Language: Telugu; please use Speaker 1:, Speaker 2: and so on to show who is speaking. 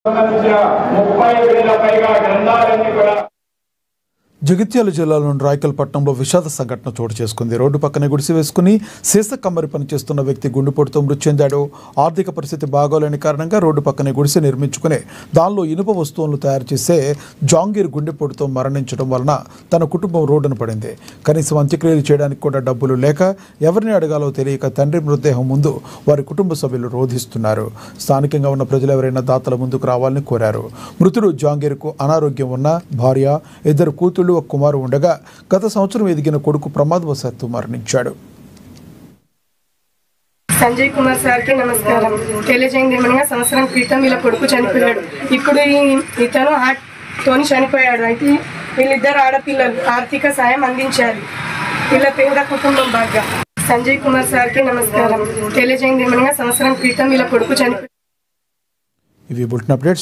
Speaker 1: 30,000 పైగా గ్రంథాలన్నీ కూడా
Speaker 2: జగిత్యాల జిల్లాలోని రాయకల్పట్నంలో విషాద సంఘటన చోటు చేసుకుంది. రోడ్డు పక్కనే గుడిసె వేసుకుని సీస కమ్మరి పనిచేస్తున్న వ్యక్తి గుండెపోటుతో మృతి చెందాడు. ఆర్థిక పరిస్థితి బాగోలేని కారణంగా రోడ్డు పక్కనే గుడిసె నిర్మించుకుని దానిలో ఇనుప వస్తువులను తయారు చేసే జాంగీర్ గుండెపోటుతో మరణించడం వలన తన కుటుంబం రోడ్డున పడింది. కనీసం అంత్యక్రియలు చేయడానికి కూడా డబ్బులు లేక ఎవరిని అడగాలో తెలియక తండ్రి మృతదేహం ముందు వారి కుటుంబ సభ్యులు రోధిస్తున్నారు. స్థానికంగా ఉన్న ప్రజలు ఎవరైనా దాతల ముందుకు రావాలని కోరారు. మృతుడు జాంగీర్కు అనారోగ్యం ఉన్న భార్య, 2 కూతుళ్లు, ఒక కుమారు ఉండగా గత సంవత్సరం ఎదిగిన కొడుకు ప్రమాదవశాత్తు మరణించాడు.
Speaker 3: సంజయ్ కుమార్ సార్కి నమస్కారం. తెలియజేయండి ఏమనగా సంవత్సరం క్రితం వీళ్ళ కొడుకు చనిపోయాడు. ఇప్పుడు ఇతను హార్ట్తోని చనిపోయాడు. అయితే వీళ్ళిద్దరు ఆడపిల్లలు ఆర్థిక సాయం అందించాలి. వీళ్ళ పేద కుటుంబం బాగా. సంజయ్ కుమార్ సార్కి నమస్కారం. తెలియజేయండి ఏమనగా సంవత్సరం క్రితం వీళ్ళ కొడుకు చనిపోయాడు.
Speaker 2: ఇవి బులెటిన్ అప్డేట్స్.